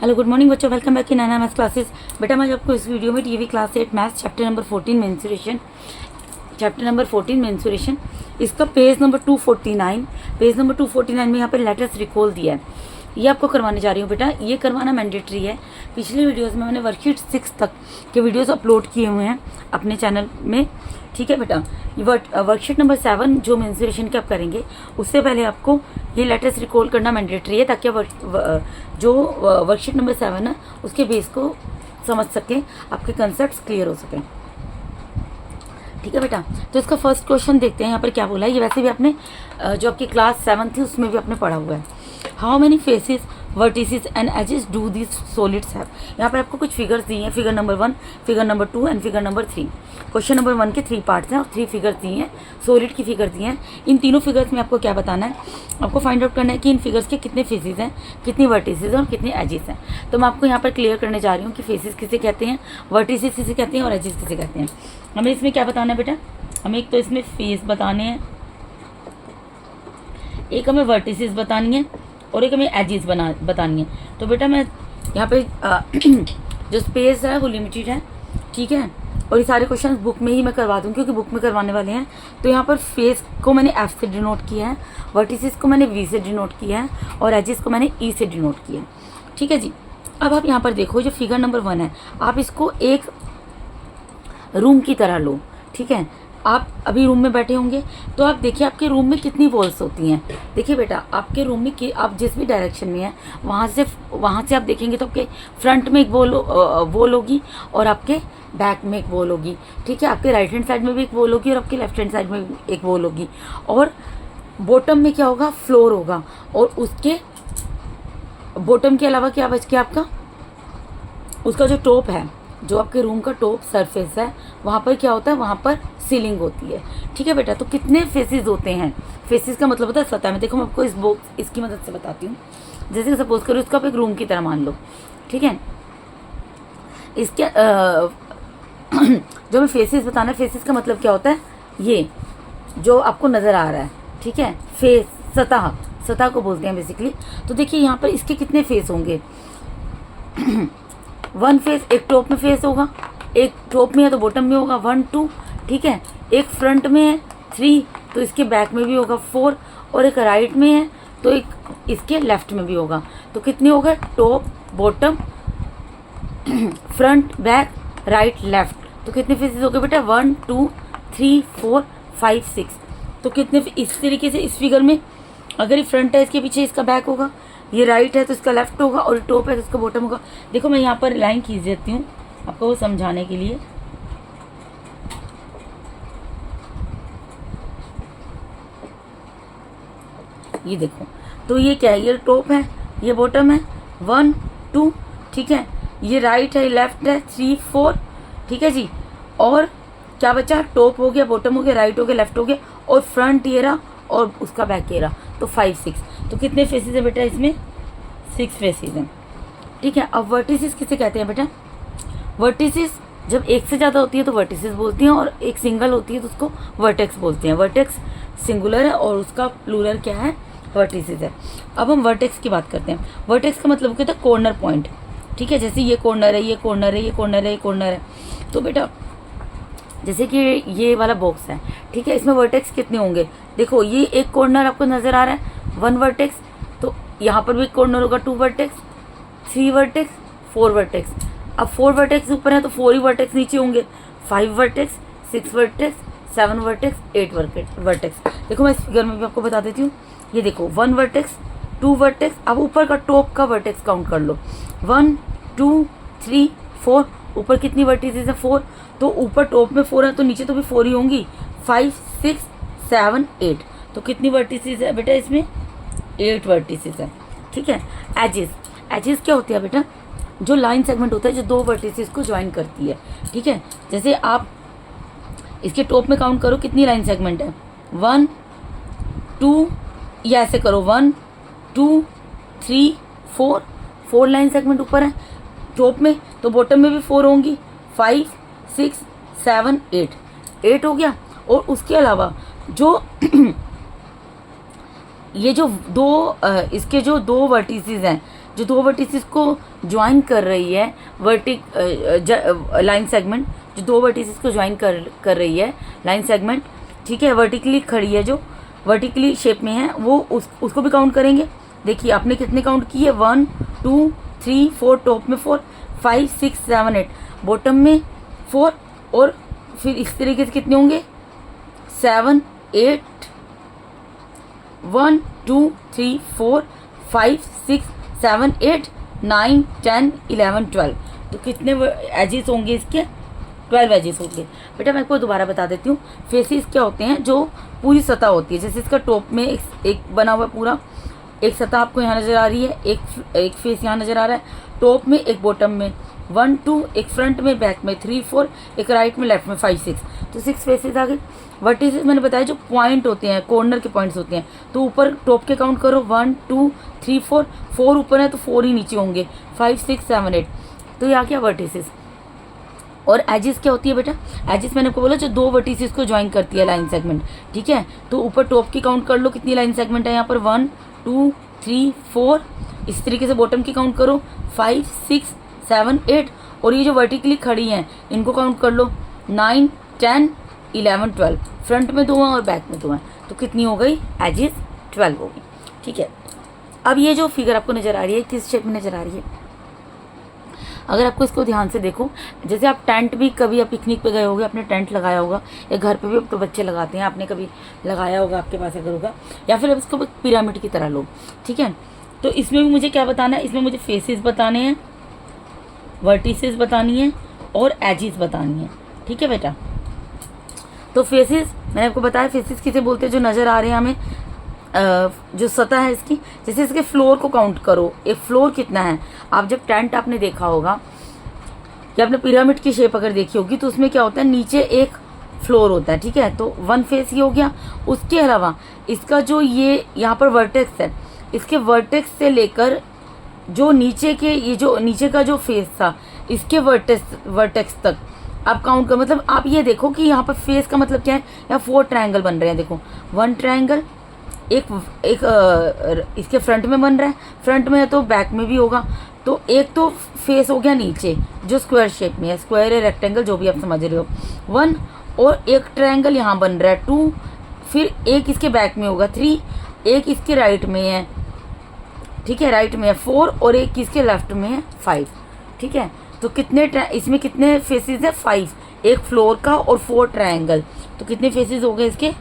Hello good morning बच्चों, welcome back in Naina maths classes. बेटा मैं आपको इस वीडियो में TV class 8 maths chapter number 14 mensuration इसका पेज नंबर 249 में यहाँ पर लेटर्स रिकॉल दिया है। ये आपको करवाने जा रही हूँ बेटा, ये करवाना मैंडेटरी है। पिछले वीडियोस में मैंने वर्कशीट 6 तक के वीडियोस अपलोड किए हुए हैं अपने चैनल में, ठीक है बेटा। वर्कशीट नंबर 7 जो मेंसुरेशन के आप करेंगे उससे पहले आपको ये लेटर्स रिकॉल करना मैंडेटरी है, ताकि जो वर्कशीट नंबर 7 है उसके बेस को समझ सकें, आपके कंसेप्ट्स क्लियर हो सकें, ठीक है बेटा। तो इसका फर्स्ट क्वेश्चन देखते हैं यहाँ पर क्या बोला है। ये वैसे भी आपने जो आपकी क्लास 7 थी उसमें भी आपने पढ़ा हुआ है। How many faces vertices and edges do this solids have. यहाँ पर आपको कुछ फिगर्स दी हैं, figure number 1, figure number 2 and figure number 3। Question number 1 के 3 पार्ट्स हैं और 3 फिगर्स दी हैं, सॉलिड की फिगर दी हैं। इन तीनों फिगर्स में आपको क्या बताना है, आपको फाइंड आउट करना है कि इन फिगर्स के कितने फेसेस हैं, कितनी वर्टिसेस हैं और कितने एजेस हैं। तो मैं आपको यहाँ पर क्लियर करने जा रही हूँ कि फेसेस किसे कहते हैं, वर्टिसेस किसे कहते हैं और एजेस किसे कहते हैं। हमें इसमें क्या बताना है बेटा, हमें एक तो इसमें फेस बताने हैं, एक हमें वर्टिसेस बतानी है और एक हमें एजेस बतानी है। तो बेटा मैं यहाँ पे जो स्पेस है वो लिमिटेड है, ठीक है। और ये सारे क्वेश्चन बुक में ही मैं करवा दूँ क्योंकि बुक में करवाने वाले हैं। तो यहाँ पर फेस को मैंने एफ से डिनोट किया है, वर्टिसेस को मैंने वी से डिनोट किया है और एजेस को मैंने ई से डिनोट किया है, ठीक है जी। अब आप यहाँ पर देखो, जो फिगर नंबर 1 है आप इसको एक रूम की तरह लो, ठीक है। आप अभी रूम में बैठे होंगे तो आप देखिए आपके रूम में कितनी वॉल्स होती हैं। देखिए बेटा, आपके रूम में आप जिस भी डायरेक्शन में हैं वहाँ से आप देखेंगे तो आपके फ्रंट में एक वॉल होगी और आपके बैक में एक वॉल होगी, ठीक है। आपके राइट हैंड साइड में भी एक वॉल होगी और आपके लेफ्ट हैंड साइड में भी एक वॉल होगी। और बॉटम में क्या होगा, फ्लोर होगा। और उसके बॉटम के अलावा क्या बच गया आपका, उसका जो टॉप है, जो आपके रूम का टॉप सरफेस है, वहाँ पर क्या होता है, वहाँ पर सीलिंग होती है, ठीक है बेटा। तो कितने फेसेस होते हैं, फेसेस का मतलब होता है सतह में। देखो मैं आपको इसकी मदद से बताती हूँ। जैसे सपोज करो इसको आप एक रूम की तरह मान लो, ठीक है। इसके जो मैं फेसेस बताना है, फेसेस का मतलब क्या होता है, ये जो आपको नज़र आ रहा है, ठीक है। फेस सतह को बोलते हैं बेसिकली। तो देखिए यहाँ पर इसके कितने फेस होंगे, 1 फेस, एक टॉप में फेस होगा, एक टॉप में है तो बॉटम में होगा 1 2, ठीक है। एक फ्रंट में है 3 तो इसके बैक में भी होगा 4, और एक राइट में है तो एक इसके लेफ्ट में भी होगा। तो कितने हो गए, top bottom front back right left. तो कितने फेसेस हो गए बेटा, 1 2 3 4 5 6। तो कितने, इस तरीके से इस फिगर में अगर ये फ्रंट है इसके पीछे इसका बैक होगा, ये राइट है तो इसका लेफ्ट होगा और टॉप है तो इसका बॉटम होगा। देखो मैं यहाँ पर लाइन खींच देती हूँ आपको वो समझाने के लिए। ये देखो, तो ये क्या है, ये टॉप है, ये बॉटम है, 1 2, ठीक है। ये राइट है, लेफ्ट है, 3 4, ठीक है जी। और क्या बचा, टॉप हो गया, बॉटम हो गया, राइट हो गया, लेफ्ट हो गया, और फ्रंट ये रहा और उसका बैक ये रहा। तो 5 6। तो कितने फेसेस है बेटा इसमें, 6 फेसेस हैं, ठीक है। अब वर्टिसेस किसे कहते हैं बेटा, वर्टिसेस जब एक से ज़्यादा होती है तो वर्टिसेस बोलती हैं, और एक सिंगल होती है तो उसको वर्टेक्स बोलते हैं। वर्टेक्स सिंगुलर है और उसका प्लूरल क्या है, वर्टिसेस है। अब हम वर्टेक्स की बात करते हैं। वर्टेक्स का मतलब क्या होता है, कॉर्नर पॉइंट, ठीक है। जैसे ये कॉर्नर है, ये कॉर्नर है, ये कॉर्नर है, ये कॉर्नर है। तो बेटा जैसे कि ये वाला बॉक्स है, ठीक है, इसमें वर्टेक्स कितने होंगे, देखो ये एक कॉर्नर आपको नज़र आ रहा है 1 वर्टेक्स, तो यहाँ पर भी एक कॉर्नर होगा 2 वर्टेक्स, 3 वर्टेक्स, 4 वर्टेक्स। अब 4 वर्टेक्स ऊपर है तो 4 ही वर्टेक्स नीचे होंगे, 5 वर्टेक्स, 6 वर्टेक्स, 7 वर्टेक्स, 8 वर्टेक्स। देखो मैं इस फिगर में भी आपको बता देती हूँ। ये देखो 1 वर्टेक्स, 2 वर्टेक्स। अब ऊपर का टॉप का वर्टेक्स काउंट कर लो, 1 2 3 4। ऊपर कितनी वर्टिसेस है, 4। तो ऊपर टॉप में 4 है तो नीचे तो भी 4 ही होंगी, 5 6 7 8। तो कितनी वर्टिसेस है बेटा इसमें, 8 वर्टिसेस है, ठीक है। एजेस क्या होती है बेटा, जो लाइन सेगमेंट होता है जो 2 वर्टिसेस को ज्वाइन करती है, ठीक है। जैसे आप इसके टॉप में काउंट करो कितनी लाइन सेगमेंट है, 1 2, या ऐसे करो 1 2 3 4, 4 लाइन सेगमेंट ऊपर है टॉप में, तो बॉटम में भी 4 होंगी, 5 6 7 8 हो गया। और उसके अलावा जो ये जो इसके जो 2 वर्टिसेस हैं, जो दो वर्टिसेस को ज्वाइन कर रही है लाइन सेगमेंट, जो दो वर्टिसेस को ज्वाइन कर रही है लाइन सेगमेंट, ठीक है, वर्टिकली खड़ी है, जो वर्टिकली शेप में है, वो उसको भी काउंट करेंगे। देखिए आपने कितने काउंट किए, 1 2 3 4, टॉप में 4, 5 6 7 8, बॉटम में 4, और फिर इस तरीके से कितने होंगे, 7 8, 1 2 3 4 5 6 7 8 9 10 11 12, तो कितने एजेस होंगे इसके, 12 एजेस होंगे। बेटा मैं आपको दोबारा बता देती हूँ, फेसेस क्या होते हैं, जो पूरी सतह होती है, जैसे इसका टॉप में एक बना हुआ पूरा, एक सतह आपको यहाँ नज़र आ रही है, एक फेस यहाँ नज़र आ रहा है, टॉप में एक बॉटम में, 1 2, एक फ्रंट में बैक में 3 4, एक राइट में लेफ्ट में 5 6, तो 6 फेसेस आ गए। वर्टिसेस मैंने बताया जो पॉइंट होते हैं, कॉर्नर के पॉइंट्स होते हैं, तो ऊपर टॉप के काउंट करो, 1 2 3 4, 4 ऊपर है तो 4 ही नीचे होंगे, 5 6 7 8, तो ये आ गया वर्टिसेस। और एजिस क्या होती है बेटा, एजिस मैंने आपको बोला जो दो वर्टिसेस को ज्वाइन करती है लाइन सेगमेंट, ठीक है, तो ऊपर टॉप की काउंट कर लो कितनी लाइन सेगमेंट है यहाँ पर, 1 2 3 4, इस तरीके से बॉटम की काउंट करो, 5 6 7 8, और ये जो वर्टिकली खड़ी हैं इनको काउंट कर लो, 9 10 11 12, फ्रंट में 2 हैं और बैक में 2 हैं, तो कितनी हो गई, एजिस 12 होगी, ठीक है। अब ये जो फिगर आपको नज़र आ रही है किस शेप में नज़र आ रही है, अगर आपको इसको ध्यान से देखो, जैसे आप टेंट भी कभी आप पिकनिक पे गए होगे, आपने टेंट लगाया होगा, या घर पे भी अब तो बच्चे लगाते हैं, आपने कभी लगाया होगा, आपके पास अगर होगा, या फिर अब इसको पिरामिड की तरह लो, ठीक है। तो इसमें भी मुझे क्या बताना है, इसमें मुझे फेसेस बताने हैं, वर्टिसेस बतानी है, और एजिस बतानी है, ठीक है बेटा। तो फेसेस मैंने आपको बताया, फेसेस किसे बोलते हैं, जो नज़र आ रहे हैं हमें, जो सतह है इसकी, जैसे इसके फ्लोर को काउंट करो, एक फ्लोर कितना है, आप जब टेंट आपने देखा होगा या आपने पिरामिड की शेप अगर देखी होगी, तो उसमें क्या होता है, नीचे एक फ्लोर होता है, ठीक है, तो 1 फेस ये हो गया। उसके अलावा इसका जो ये यहाँ पर वर्टेक्स है, इसके वर्टेक्स से लेकर जो नीचे के, ये जो नीचे का जो फेस था, इसके वर्टेक्स तक आप काउंट कर, मतलब आप ये देखो कि यहाँ पर फेस का मतलब क्या है, यहाँ 4 ट्रायंगल बन रहे हैं, देखो 1 ट्रायंगल, एक इसके फ्रंट में बन रहा है, फ्रंट में है तो बैक में भी होगा, तो एक तो फेस हो गया नीचे जो स्क्वायर शेप में है, स्क्वायर है रेक्टेंगल जो भी आप समझ रहे हो, 1, और एक ट्रायंगल यहाँ बन रहा है 2, फिर एक इसके बैक में होगा 3, एक इसके राइट में है, ठीक है, राइट में है 4, और एक इसके लेफ्ट में है 5, ठीक है। तो कितने इसमें कितने फेसेस है, 5, एक फ्लोर का और 4 ट्रायंगल, तो कितने फेसेस हो गए इसके,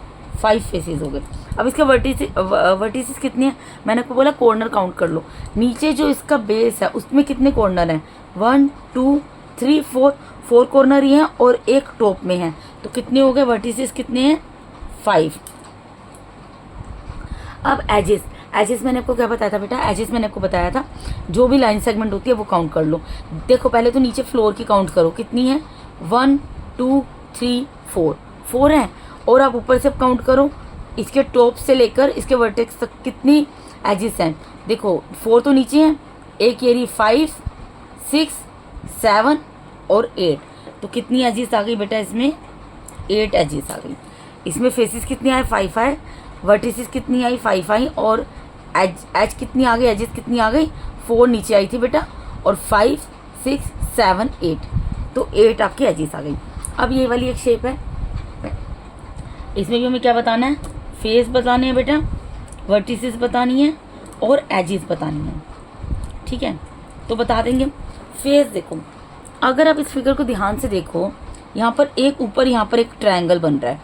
5 फेसेस हो गए। अब इसके वर्टिसेस कितने हैं, मैंने आपको बोला कॉर्नर काउंट कर लो, नीचे जो इसका बेस है उसमें कितने कॉर्नर हैं, 1 2 3 4 कॉर्नर ही हैं, और एक टॉप में है, तो कितने हो गए वर्टिसेस, कितने हैं, 5। अब एजेस मैंने आपको क्या बताया था बेटा, एजेस मैंने आपको बताया था जो भी लाइन सेगमेंट होती है वो काउंट कर लो। देखो पहले तो नीचे फ्लोर की काउंट करो, कितनी है, 1 2 3 4 है, और आप ऊपर से काउंट करो, इसके टॉप से लेकर इसके वर्टेक्स तक कितनी एजेस हैं, देखो 4 तो नीचे हैं, एक ये रही 5 6 7 और 8, तो कितनी एजेस आ गई बेटा, इसमें 8 एजेस आ गई। इसमें फेसेस कितनी आए, 5 आए, वर्टिसेस कितनी आई, 5 आई, और एज कितनी आ गई, एजेस कितनी आ गई, 4 नीचे आई थी बेटा, और 5 6 7 8, तो 8 आपकी एजेस आ गई। अब ये वाली एक शेप है, इसमें भी हमें क्या बताना है, फेस बताने हैं बेटा, वर्टिसेस बतानी है, और एजेस बतानी है, ठीक है, तो बता देंगे। फेस देखो, अगर आप इस फिगर को ध्यान से देखो, यहाँ पर एक ऊपर यहाँ पर एक ट्रायंगल बन रहा है,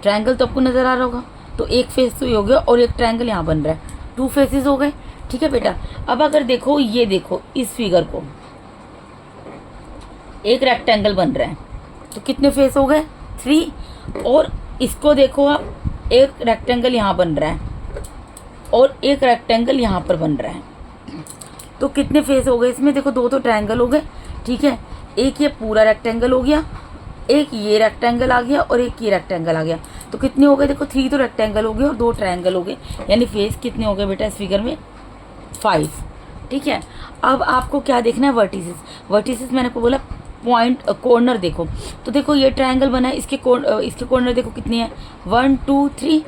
ट्रायंगल तो आपको नज़र आ रहा होगा, तो एक फेस तो ये हो गया, और एक ट्रायंगल यहाँ बन रहा है, 2 फेसेस हो गए, ठीक है बेटा। अब अगर देखो, ये देखो इस फिगर को, एक रेक्टेंगल बन रहा है, तो कितने फेस हो गए, 3, और इसको देखो आप, एक रेक्टेंगल यहाँ बन रहा है, और एक रेक्टेंगल यहाँ पर बन रहा है, तो कितने फेस हो गए इसमें, देखो 2 तो ट्रायंगल हो गए, ठीक है, एक ये पूरा रेक्टेंगल हो गया, एक ये रेक्टेंगल आ गया, और एक ये रेक्टेंगल आ गया, तो कितने हो गए, देखो 3 तो रेक्टेंगल हो गए और 2 ट्रायंगल हो गए, यानी फेस कितने हो गए बेटा इस फिगर में, 5, ठीक है। अब आपको क्या देखना है, वर्टिसेस मैंने आपको बोला पॉइंट कॉर्नर देखो, तो देखो ये ट्रायंगल बना है, इसके कॉर्नर देखो कितने हैं, 1 2 3,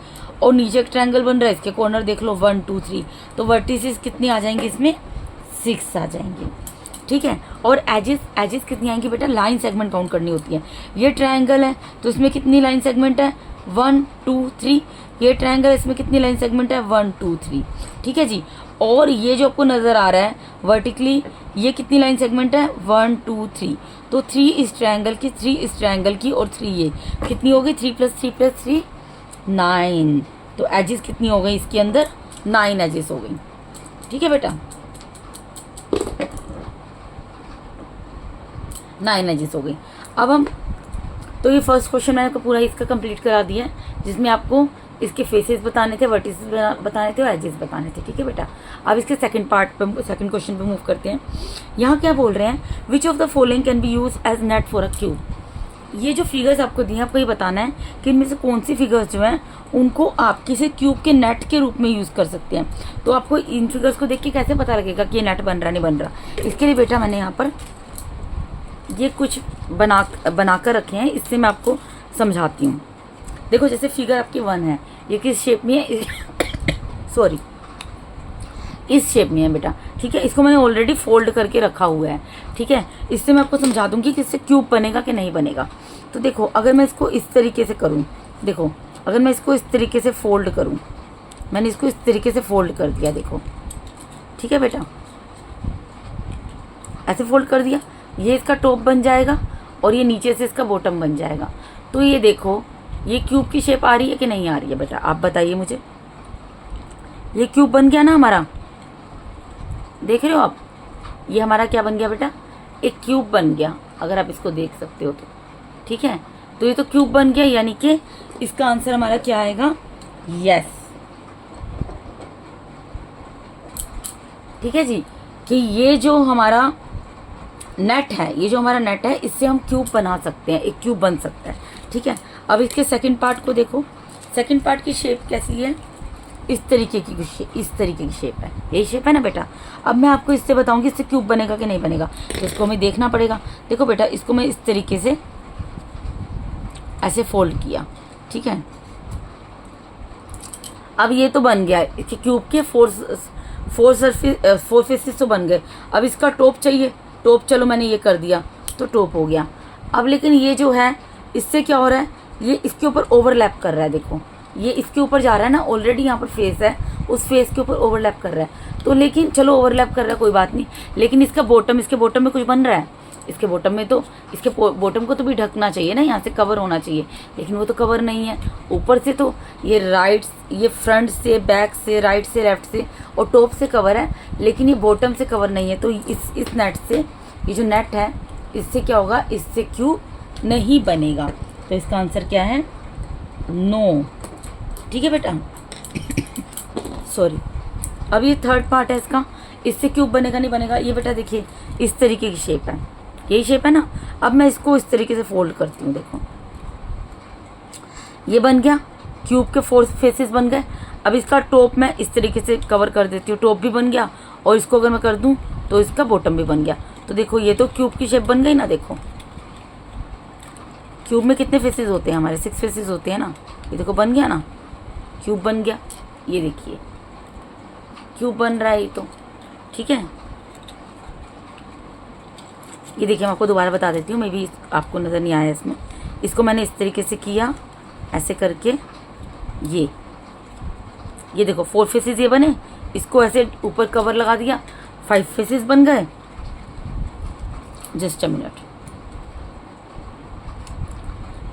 और नीचे एक ट्रायंगल बन रहा है, इसके कॉर्नर देख लो 1 2 3, तो वर्टिसेस कितनी आ जाएंगे इसमें, 6 आ जाएंगे, ठीक है। और एजेस कितनी आएंगी बेटा, लाइन सेगमेंट काउंट करनी होती है। ये ट्रायंगल है तो इसमें कितनी लाइन सेगमेंट है, 1 2 3। ये ट्रायंगल है, इसमें कितनी लाइन सेगमेंट है, 1 2 3, ठीक है जी। और ये जो आपको नज़र आ रहा है वर्टिकली, ये कितनी लाइन सेगमेंट है, 1 2 3। तो 3 इस ट्रायंगल की, 3 इस ट्रायंगल की और 3 ये कितनी हो गई, 3 + 3 + 3 9। तो एजेस कितनी हो गई इसके अंदर, 9 एजेस हो गई, ठीक है बेटा, 9 एजेस हो गई। अब हम, तो ये फर्स्ट क्वेश्चन मैंने आपको पूरा इसका कंप्लीट करा दिया है, जिसमें आपको इसके फेसेस बताने थे, वर्टिसेस बताने थे और एजेस बताने थे, ठीक है बेटा। अब इसके सेकंड पार्ट पे, सेकंड क्वेश्चन पे मूव करते हैं। यहाँ क्या बोल रहे हैं, which of the following can be use as net for a cube. ये जो फिगर्स आपको दिए हैं, आपको ये बताना है कि इनमें से कौन सी फिगर्स जो हैं उनको आप किसी क्यूब के नेट के रूप में यूज़ कर सकते हैं। तो आपको इन फिगर्स को देख के कैसे पता लगेगा कि ये नेट बन रहा नहीं बन रहा। इसके लिए बेटा मैंने यहाँ पर ये कुछ बना कर रखे हैं, इससे मैं आपको समझाती हूँ। देखो जैसे फिगर आपकी 1 है, ये किस शेप में है सॉरी इस शेप में है बेटा, ठीक है। इसको मैंने ऑलरेडी फोल्ड करके रखा हुआ है, ठीक है। इससे मैं आपको समझा दूंगी कि इससे क्यूब बनेगा कि नहीं बनेगा। तो देखो अगर मैं इसको इस तरीके से करूँ, देखो अगर मैं इसको इस तरीके से फोल्ड करूँ, मैंने इसको इस तरीके से फोल्ड कर दिया, देखो ठीक है बेटा, ऐसे फोल्ड कर दिया, ये इसका टॉप बन जाएगा और ये नीचे से इसका बॉटम बन जाएगा। तो ये देखो ये क्यूब की शेप आ रही है कि नहीं आ रही है बेटा, आप बताइए मुझे। ये क्यूब बन गया ना हमारा, देख रहे हो आप, ये हमारा क्या बन गया बेटा, एक क्यूब बन गया, अगर आप इसको देख सकते हो तो, ठीक है। तो ये तो क्यूब बन गया, यानी कि इसका आंसर हमारा क्या आएगा, यस, ठीक है जी। कि ये जो हमारा नेट है, ये जो हमारा नेट है, इससे हम क्यूब बना सकते हैं, एक क्यूब बन सकता है, ठीक है। अब इसके सेकंड पार्ट को देखो, सेकंड पार्ट की शेप कैसी है, इस तरीके की शेप है, यही शेप है ना बेटा। अब मैं आपको इससे बताऊंगी इससे क्यूब बनेगा कि नहीं बनेगा, तो इसको हमें देखना पड़ेगा। देखो बेटा, इसको मैं इस तरीके से ऐसे फोल्ड किया, ठीक है। अब ये तो बन गया, इसके क्यूब के फोर फेसेस तो बन गए। अब इसका टॉप चाहिए, टॉप चलो मैंने ये कर दिया तो टॉप हो गया। अब लेकिन ये जो है इससे क्या हो रहा है, ये इसके ऊपर ओवरलैप कर रहा है, देखो ये इसके ऊपर जा रहा है ना, ऑलरेडी यहाँ पर फेस है, उस फेस के ऊपर ओवरलैप कर रहा है। तो लेकिन चलो ओवरलैप कर रहा है कोई बात नहीं, लेकिन इसका बॉटम, इसके बॉटम में कुछ बन रहा है, इसके बॉटम में तो, इसके बॉटम को तो भी ढकना चाहिए ना, यहाँ से कवर होना चाहिए, लेकिन वो तो कवर नहीं है। ऊपर से तो ये ये फ्रंट से, बैक से, राइट से, लेफ्ट से और टॉप से कवर है, लेकिन ये बॉटम से कवर नहीं है। तो इस नेट से, ये जो नेट है इससे क्या होगा, इससे क्यूब नहीं बनेगा। तो इसका आंसर क्या है, नो, ठीक है बेटा सॉरी। अब ये थर्ड पार्ट है इसका, इससे क्यूब बनेगा नहीं बनेगा। ये बेटा देखिए इस तरीके की शेप है, यही शेप है ना। अब मैं इसको इस तरीके से फोल्ड करती हूँ, देखो ये बन गया, क्यूब के 4 फेसेस बन गए। अब इसका टॉप मैं इस तरीके से कवर कर देती हूँ, टॉप भी बन गया, और इसको अगर मैं कर दूँ तो इसका बॉटम भी बन गया। तो देखो ये तो क्यूब की शेप बन गई ना, देखो क्यूब में कितने फेसेस होते हैं हमारे, 6 फेसेस होते हैं ना। ये देखो बन गया ना, क्यूब बन गया, ये देखिए क्यूब बन रहा है ये तो, ठीक है। ये देखिए मैं आपको दोबारा बता देती हूँ, मे बी आपको नज़र नहीं आया इसमें। इसको मैंने इस तरीके से किया, ऐसे करके ये देखो 4 फेसेस ये बने, इसको ऐसे ऊपर कवर लगा दिया, 5 फेसेस बन गए। जस्ट अ मिनट,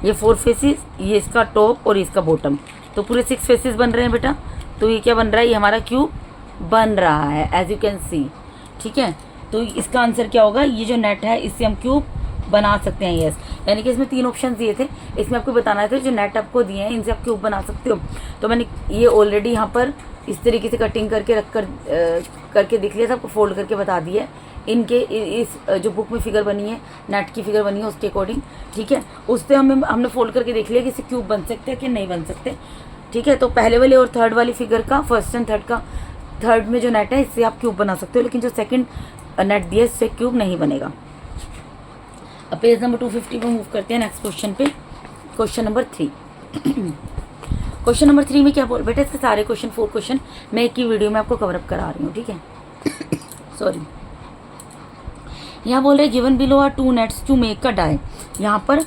ये 4 फेसेस, ये इसका टॉप और इसका बॉटम, तो पूरे 6 फेसेस बन रहे हैं बेटा। तो ये क्या बन रहा है, ये हमारा क्यूब बन रहा है, एज यू कैन सी, ठीक है। तो इसका आंसर क्या होगा, ये जो नेट है इससे हम क्यूब बना सकते हैं, यस। यानी कि इसमें 3 ऑप्शन दिए थे, इसमें आपको बताना था जो नेट आपको दिए हैं इनसे आप क्यूब बना सकते हो। तो मैंने ये ऑलरेडी यहाँ पर इस तरीके से कटिंग करके रख कर करके दिख लिया था, आपको फोल्ड करके बता दिया इनके इस जो बुक में फिगर बनी है, नेट की फिगर बनी है उसके अकॉर्डिंग, ठीक है। उससे हमने फोल्ड करके देख लिया कि इससे क्यूब बन सकते हैं कि नहीं बन सकते, ठीक है। तो पहले वाले और थर्ड वाली फिगर का, फर्स्ट एंड थर्ड का, थर्ड में जो नेट है इससे आप क्यूब बना सकते हो, लेकिन जो सेकंड नेट दिया इससे क्यूब नहीं बनेगा। अब पेज नंबर 250 पे मूव करते हैं नेक्स्ट क्वेश्चन पे, क्वेश्चन नंबर 3। क्वेश्चन नंबर 3 में क्या बोल बेटा, इसके सारे क्वेश्चन 4 क्वेश्चन मैं एक ही वीडियो में आपको कवर अप करा रही हूँ, ठीक है सॉरी। यहाँ बोल रहे given below are 2 nets to make a die. यहाँ पर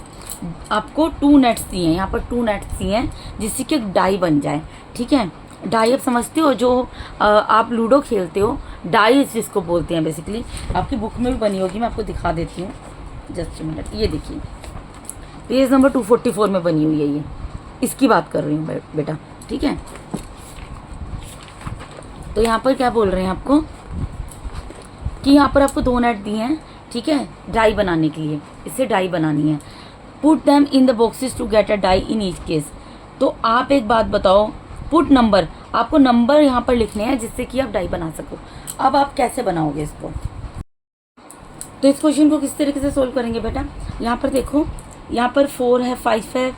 आपको 2 नेट्स दिए हैं, यहाँ पर 2 नेट्स दिए हैं जिससे कि डाई बन जाए। ठीक है, डाई आप समझते हो, जो आप लूडो खेलते हो, डाई जिसको बोलते हैं बेसिकली, आपकी बुक में भी बनी होगी, मैं आपको दिखा देती हूँ जस्ट अ मिनट। ये देखिए पेज नंबर 244 में बनी हुई है, ये इसकी बात कर रही हूँ बेटा। ठीक है, तो यहाँ पर क्या बोल रहे हैं आपको कि यहाँ पर आपको 2 नेट दिए हैं, ठीक है, डाई बनाने के लिए, इससे डाई बनानी है। Put them in the boxes to get a die in each case. तो आप एक बात बताओ, पुट नंबर, आपको नंबर यहाँ पर लिखने हैं जिससे कि आप डाई बना सको। अब आप कैसे बनाओगे इसको, तो इस क्वेश्चन को किस तरीके से सोल्व करेंगे बेटा। यहाँ पर देखो, यहाँ पर 4 है, 5 है,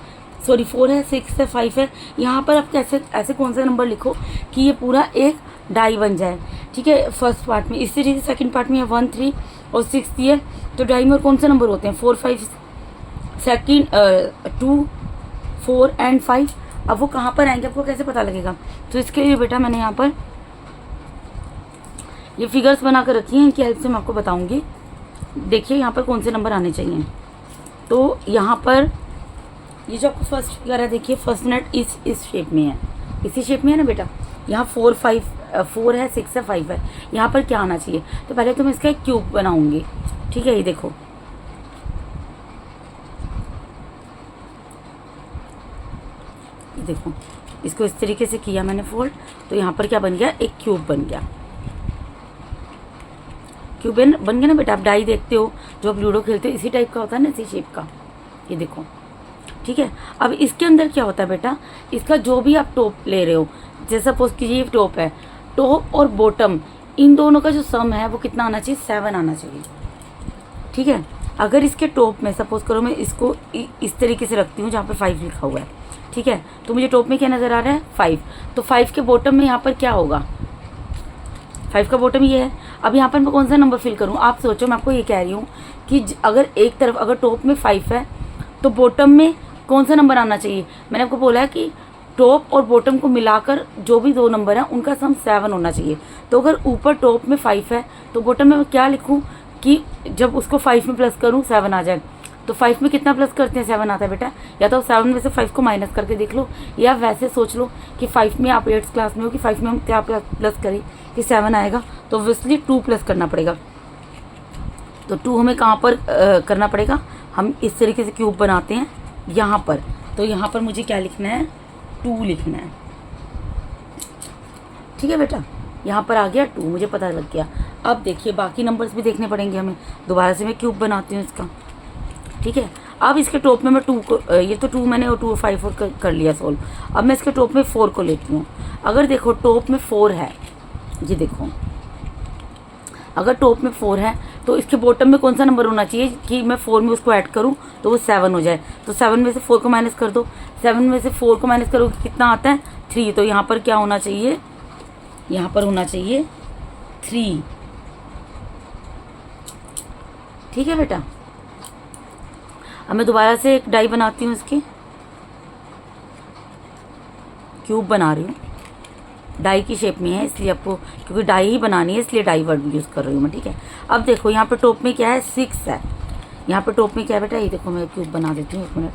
सॉरी 4 है, 6 है, 5 है। यहाँ पर आप कैसे ऐसे कौन सा नंबर लिखो कि ये पूरा एक डाई बन जाए। ठीक है, फर्स्ट पार्ट में, इसी तरीके से सेकंड पार्ट में 1, 3 और 6 दिए, तो डाई में और कौन से नंबर होते हैं 4, 5, सेकंड 2, 4 एंड 5। अब वो कहाँ पर आएंगे आपको कैसे पता लगेगा, तो इसके लिए बेटा मैंने यहाँ पर ये फिगर्स बना कर रखी हैं, इनकी हेल्प से मैं आपको बताऊंगी। देखिए यहाँ पर कौन से नंबर आने चाहिए। तो यहाँ पर ये जो आपको फर्स्ट फिगर है, देखिए फर्स्ट नेट इस शेप में है, इसी शेप में है ना बेटा। यहाँ 4 है, 6 है, 5 है। यहाँ पर क्या आना चाहिए, तो पहले तो मैं इसका एक क्यूब बनाऊंगी। ठीक है, ये देखो, ये देखो, इसको इस तरीके से किया मैंने फोल्ड, तो यहाँ पर क्या बन गया, एक क्यूब बन गया। क्यूब बन गया ना बेटा। आप डाई देखते हो, जो आप लूडो खेलते हो, इसी टाइप का होता है ना, इसी शेप का, ये देखो। ठीक है, अब इसके अंदर क्या होता है बेटा, इसका जो भी आप टॉप ले रहे हो, जैसे सपोज कीजिए ये टॉप है, टॉप और बॉटम इन दोनों का जो सम है वो कितना आना चाहिए, 7 आना चाहिए। ठीक है, अगर इसके टॉप में सपोज करो मैं इसको इस तरीके से रखती हूँ जहाँ पर 5 लिखा हुआ है, ठीक है, तो मुझे टॉप में क्या नज़र आ रहा है 5, तो 5 के बॉटम में यहाँ पर क्या होगा, 5 का बॉटम ये है। अब यहाँ पर मैं कौन सा नंबर फिल करूँ, आप सोचो, मैं आपको ये कह रही हूँ कि अगर एक तरफ अगर टॉप में 5 है तो बॉटम में कौन सा नंबर आना चाहिए। मैंने आपको बोला है कि टॉप और बॉटम को मिलाकर जो भी 2 नंबर हैं उनका सम 7 होना चाहिए। तो अगर ऊपर टॉप में 5 है तो बॉटम में मैं क्या लिखूँ कि जब उसको 5 में प्लस करूँ 7 आ जाए। तो 5 में कितना प्लस करते हैं, 7 आता है बेटा। या तो 7 में से 5 को माइनस करके देख लो, या वैसे सोच लो कि 5 में आप 8th क्लास में हो कि 5 में हम क्या प्लस करें कि 7 आएगा, तो ऑब्वियसली 2 प्लस करना पड़ेगा। तो 2 हमें कहाँ पर करना पड़ेगा, हम इस तरीके से क्यूब बनाते हैं यहाँ पर। तो यहाँ पर मुझे क्या लिखना है, 2 लिखना है। ठीक है बेटा, यहाँ पर आ गया 2, मुझे पता लग गया। अब देखिए बाकी नंबर्स भी देखने पड़ेंगे हमें। दोबारा से मैं क्यूब बनाती हूँ इसका। ठीक है, अब इसके टॉप में मैं 2 को, ये तो 2 मैंने 2 5 4 कर लिया सोल्व। अब मैं इसके टॉप में 4 को लेती हूँ। अगर देखो टॉप में 4 है, ये देखो, अगर टॉप में 4 है तो इसके बॉटम में कौन सा नंबर होना चाहिए कि मैं 4 में उसको ऐड करूँ तो वो 7 हो जाए। तो 7 में से 4 को माइनस कर दो, 7 में से 4 को माइनस करो कितना आता है 3। तो यहाँ पर क्या होना चाहिए, यहाँ पर होना चाहिए 3। ठीक है बेटा, अब मैं दोबारा से एक डाई बनाती हूँ, इसकी क्यूब बना रही हूँ, डाई की शेप में है इसलिए आपको, क्योंकि डाई ही बनानी है इसलिए डाई वर्ड यूज़ कर रही हूँ मैं। ठीक है, अब देखो यहाँ पे टॉप में क्या है, 6 है। यहाँ पे टॉप में क्या है बेटा, ये देखो मैं क्यूब बना देती हूँ, 1 मिनट।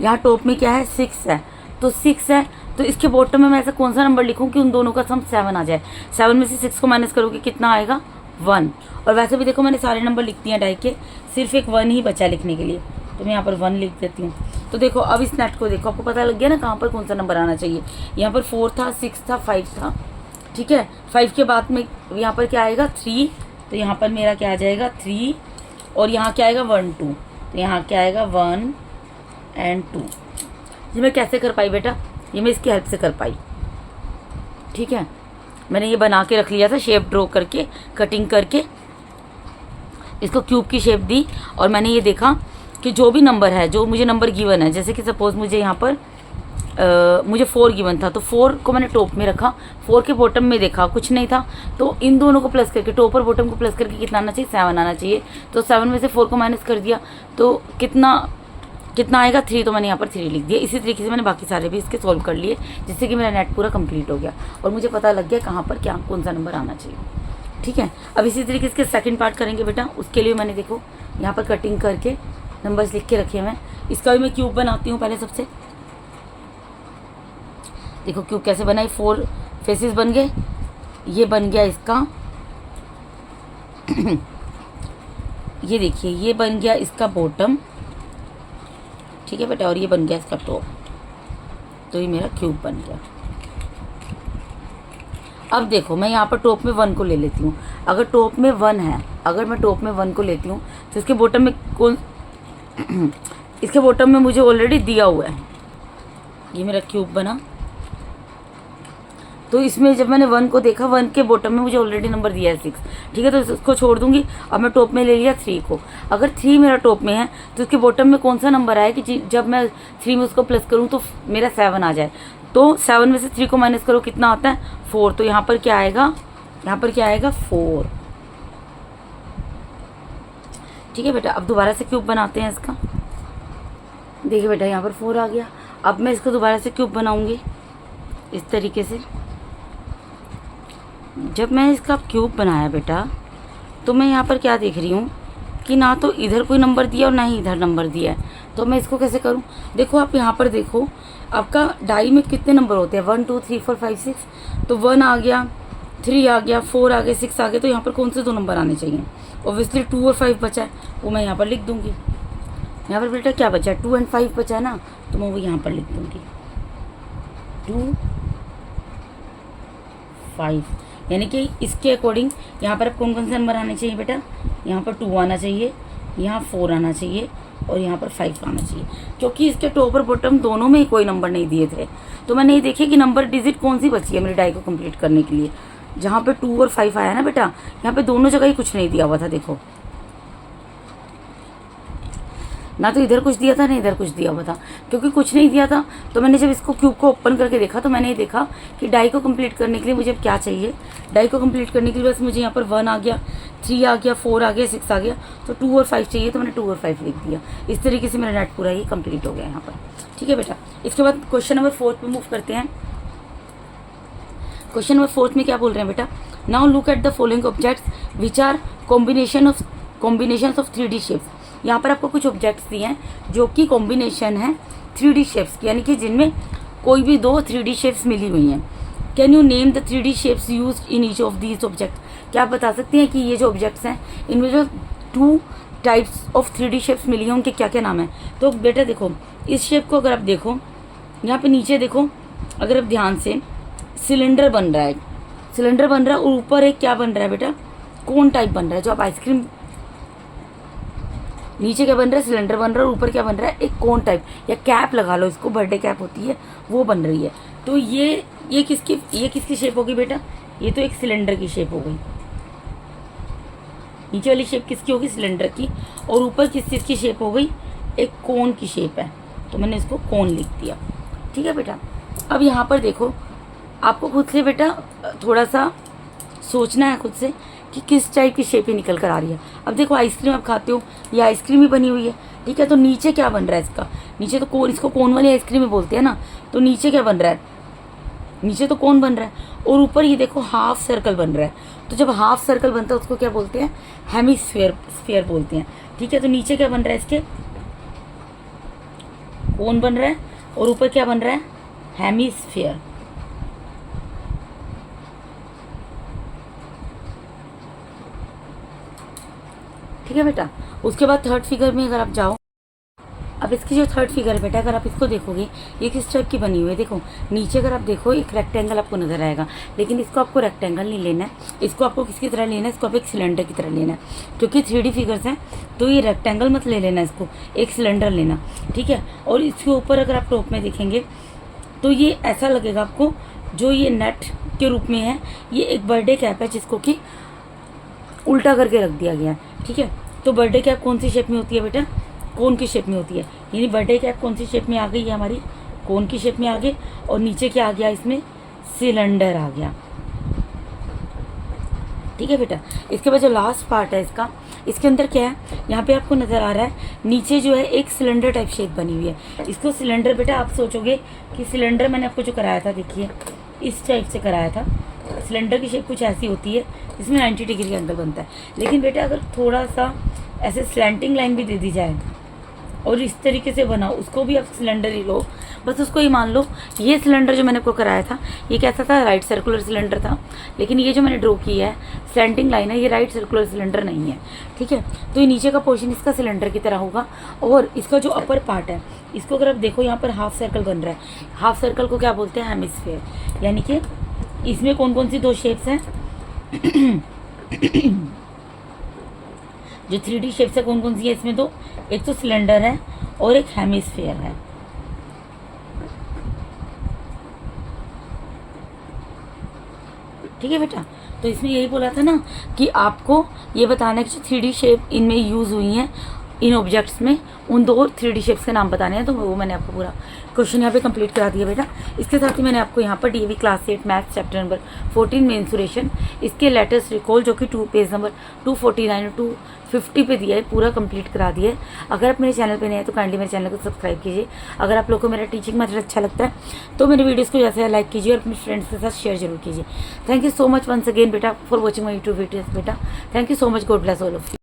यहाँ टॉप में क्या है, 6 है। तो 6 है तो इसके बॉटम में मैं ऐसा कौन सा नंबर लिखूँ कि उन दोनों का सम 7 आ जाए। 7 में से 6 को माइनस करोगे कितना आएगा, 1। और वैसे भी देखो मैंने सारे नंबर लिख दिए हैं डाई के, सिर्फ एक 1 ही बचा लिखने के लिए, तो मैं यहाँ पर 1 लिख देती हूँ। तो देखो अब इस नेट को देखो, आपको पता लग गया ना कहाँ पर कौन सा नंबर आना चाहिए। यहाँ पर 4 था, 6 था, 5 था। ठीक है, 5 के बाद में यहाँ पर क्या आएगा 3, तो यहाँ पर मेरा क्या आ जाएगा 3, और यहाँ क्या आएगा 1 2, तो यहाँ क्या आएगा 1 एंड 2। ये मैं कैसे कर पाई बेटा, ये मैं इसकी हेल्प से कर पाई। ठीक है, मैंने ये बना के रख लिया था, शेप ड्रॉ करके, कटिंग करके इसको क्यूब की शेप दी, और मैंने ये देखा कि जो भी नंबर है, जो मुझे नंबर गिवन है, जैसे कि सपोज मुझे यहाँ पर मुझे 4 गिवन था, तो 4 को मैंने टॉप में रखा, 4 के बॉटम में देखा कुछ नहीं था, तो इन दोनों को प्लस करके, टॉप और बॉटम को प्लस करके कितना आना चाहिए, 7 आना चाहिए। तो 7 में से 4 को माइनस कर दिया तो कितना आएगा 3, तो मैंने यहाँ पर 3 लिख दिया। इसी तरीके से मैंने बाकी सारे भी इसके सॉल्व कर लिए, जिससे कि मेरा नेट पूरा कंप्लीट हो गया और मुझे पता लग गया कहाँ पर क्या कौन सा नंबर आना चाहिए। ठीक है। अब इसी तरीके इसके सेकंड पार्ट करेंगे बेटा। उसके लिए मैंने देखो यहाँ पर कटिंग करके नंबर्स लिख के रखे हुए हैं। इसका भी मैं क्यूब बनाती हूँ पहले सबसे। देखो क्यूब कैसे बनाई, 4 फेसेस बन गए। ये बन गया इसका ये देखिए ये बन गया इसका बॉटम, ठीक है बेटा, और ये बन गया इसका टॉप। तो ये मेरा क्यूब बन गया। अब देखो मैं यहाँ पर टॉप में 1 को ले लेती हूँ। अगर टॉप में 1 है, अगर मैं टॉप में 1 को लेती हूँ तो इसके बॉटम में कौन इसके बॉटम में मुझे ऑलरेडी दिया हुआ है। ये मेरा क्यूब बना। तो इसमें जब मैंने 1 को देखा, 1 के बॉटम में मुझे ऑलरेडी नंबर दिया है 6, ठीक है। तो इसको छोड़ दूंगी। अब मैं टॉप में ले लिया 3 को। अगर 3 मेरा टॉप में है तो इसके बॉटम में कौन सा नंबर आया कि जब मैं 3 में उसको प्लस करूँ तो मेरा 7 आ जाए। तो 7 में से 3 को माइनस करो, कितना आता है 4। तो यहाँ पर क्या आएगा, यहाँ पर क्या आएगा 4, ठीक है बेटा। अब दोबारा से क्यूब बनाते हैं इसका। देखिए बेटा यहाँ पर 4 आ गया। अब मैं इसको दोबारा से क्यूब बनाऊंगी इस तरीके से। जब मैं इसका क्यूब बनाया बेटा तो मैं यहाँ पर क्या देख रही हूँ कि ना तो इधर कोई नंबर दिया और ना ही इधर नंबर दिया है। तो मैं इसको कैसे करूँ? देखो आप यहाँ पर देखो आपका डाई में कितने नंबर होते हैं, 1 2 3 4 5 6। तो 1 आ गया, 3 आ गया, 4 आ गया, 6 आ गया। तो यहाँ पर कौन से 2 नंबर आने चाहिए? ऑब्वियसली 2 और 5 बचा है, वो मैं यहाँ पर लिख दूँगी। यहाँ पर बेटा क्या बचा है, 2 और 5 बचा है ना, तो मैं वो यहाँ पर लिख दूँगी 2 5। यानी कि इसके अकॉर्डिंग यहाँ पर अब कौन कौन से नंबर आने चाहिए बेटा? यहाँ पर 2 आना चाहिए, यहाँ 4 आना चाहिए और यहाँ पर 5 आना चाहिए। क्योंकि इसके टॉप और बॉटम दोनों में ही कोई नंबर नहीं दिए थे, तो मैंने ये देखिए कि नंबर डिजिट कौन सी बची है मेरी डाई को कंप्लीट करने के लिए। जहाँ पे 2 और 5 आया ना बेटा, यहाँ पे दोनों जगह ही कुछ नहीं दिया हुआ था। देखो ना तो इधर कुछ दिया था ना इधर कुछ दिया हुआ था। क्योंकि कुछ नहीं दिया था तो मैंने जब इसको क्यूब को ओपन करके देखा तो मैंने ये देखा कि डाई को कंप्लीट करने के लिए मुझे क्या चाहिए। डाई को कंप्लीट करने के लिए बस मुझे यहाँ पर 1 आ गया, 3 आ गया, 4 आ गया, 6 आ गया। तो 2 और 5 चाहिए, तो मैंने 2 और 5 लिख दिया। इस तरीके से मेरा नेट पूरा ये कंप्लीट हो गया यहाँ पर, ठीक है बेटा। इसके बाद क्वेश्चन नंबर 4 पे मूव करते हैं। क्वेश्चन नंबर 4 में क्या बोल रहे हैं बेटा? Now look at the following objects which are combination of 3D shapes. यहाँ पर आपको कुछ ऑब्जेक्ट्स दिए हैं जो कि कॉम्बिनेशन है 3D शेप्स की, यानी कि जिनमें कोई भी 2 3D शेप्स मिली हुई हैं। Can you name the 3D shapes use in each of these object? क्या आप बता सकते हैं कि ये जो ऑब्जेक्ट्स हैं इनमें जो 2 टाइप्स ऑफ 3D शेप्स मिली हैं उनके क्या क्या नाम है? तो बेटा देखो इस शेप को अगर आप देखो, यहाँ पे नीचे देखो, अगर आप ध्यान से, सिलेंडर बन रहा है, सिलेंडर बन रहा है और ऊपर एक क्या बन रहा है बेटा, कोन टाइप बन रहा है। जो आप आइसक्रीम, नीचे क्या बन रहा है, सिलेंडर बन रहा है और ऊपर क्या बन रहा है, एक कोन टाइप या कैप लगा लो इसको, बर्थडे कैप होती है वो बन रही है। तो ये किसकी शेप होगी बेटा? ये तो एक सिलेंडर की शेप हो गई। नीचे वाली शेप किसकी होगी? सिलेंडर की। और ऊपर किस चीज़ की शेप हो गई? एक कोन की शेप है, तो मैंने इसको कोन लिख दिया, ठीक है बेटा। अब यहाँ पर देखो आपको खुद से बेटा थोड़ा सा सोचना है खुद से कि किस टाइप की शेप ही निकल कर आ रही है। अब देखो आइसक्रीम आप खाते हो, ये आइसक्रीम ही बनी हुई है, ठीक है। तो नीचे क्या बन रहा है इसका? नीचे तो कोन, इसको कोन वाली आइसक्रीम ही बोलते हैं ना। तो नीचे क्या बन रहा है? नीचे तो कोन बन रहा है और ऊपर ये देखो हाफ सर्कल बन रहा है। तो जब हाफ सर्कल बनता है उसको क्या बोलते हैं? हेमिस्फीयर बोलते हैं, ठीक है। तो नीचे क्या बन रहा है इसके? कोन बन रहा है और ऊपर क्या बन रहा है? हेमिस्फीयर। ठीक है बेटा। उसके बाद थर्ड फिगर में अगर आप जाओ, अब इसकी जो थर्ड फिगर है बेटा, अगर आप इसको देखोगे ये किस टाइप की बनी हुई है? देखो नीचे अगर आप देखो एक रेक्टेंगल आपको नजर आएगा, लेकिन इसको आपको रेक्टेंगल नहीं लेना है, इसको आपको किसकी तरह लेना है? इसको आप एक सिलेंडर की तरह लेना है। क्योंकि 3D फिगर्स हैं तो ये रेक्टेंगल मत ले लेना, इसको एक सिलेंडर लेना, ठीक है। और इसके ऊपर अगर आप टॉप में देखेंगे तो ये ऐसा लगेगा आपको, जो ये नेट के रूप में है, ये एक बर्थडे कैप है जिसको कि उल्टा करके रख दिया गया है, ठीक है। तो बर्थडे कैप कौन सी शेप में होती है बेटा? कोन की शेप में होती है। यानी बर्थडे कैप कौन सी शेप में आ गई है हमारी? कोन की शेप में आ गई। और नीचे क्या आ गया इसमें? सिलेंडर आ गया, ठीक है बेटा। इसके बाद जो लास्ट पार्ट है इसका, इसके अंदर क्या है? यहाँ पे आपको नज़र आ रहा है नीचे जो है एक सिलेंडर टाइप शेप बनी हुई है। इसको सिलेंडर बेटा आप सोचोगे कि सिलेंडर मैंने आपको जो कराया था, देखिए इस टाइप से कराया था। सिलेंडर की शेप कुछ ऐसी होती है इसमें 90 डिग्री का एंगल बनता है। लेकिन बेटा अगर थोड़ा सा ऐसे स्लैंटिंग लाइन भी दे दी जाए और इस तरीके से बना, उसको भी आप सिलेंडर ही लो, बस उसको ही मान लो। ये सिलेंडर जो मैंने आपको कराया था ये कैसा था, राइट सर्कुलर सिलेंडर था। लेकिन ये जो मैंने ड्रॉ किया है स्लैंटिंग लाइन है, ये राइट सर्कुलर सिलेंडर नहीं है, ठीक है। तो ये नीचे का पोर्शन इसका सिलेंडर की तरह होगा, और इसका जो अपर पार्ट है इसको अगर आप देखो यहाँ पर हाफ सर्कल बन रहा है। हाफ सर्कल को क्या बोलते हैं, हेमिस्फीयर। यानी कि इसमें कौन कौन सी 2 शेप्स हैं जो 3D शेप्स है कौन कौन सी है इसमें, तो एक तो सिलेंडर है और एक हेमिस्फीयर है। ठीक है बेटा, तो इसमें यही बोला था ना कि आपको ये बताना है कि जो 3D शेप इनमें यूज़ हुई हैं इन ऑब्जेक्ट्स में, उन 2 3D शेप्स के नाम बताने हैं। तो वो मैंने आपको पूरा क्वेश्चन यहाँ पे कंप्लीट करा दिया बेटा। इसके साथ ही मैंने आपको यहाँ पर DAV class 8 maths chapter number 14 mensuration इसके लेटेस्ट रिकॉल जो कि पेज नंबर 249 और 250 पे दिया है, पूरा कंप्लीट करा दिया है। अगर आप मेरे चैनल पे नए हैं तो काइंडली मेरे चैनल को सब्सक्राइब कीजिए। अगर आप लोगों को मेरा टीचिंग मेथड अच्छा लगता है तो मेरे वीडियोज़ को जैसे लाइक कीजिए और अपने फ्रेंड्स के साथ शेयर जरूर कीजिए। Thank you so much once again बेटा for watching my YouTube videos बेटा। Thank you so much, God bless all of you.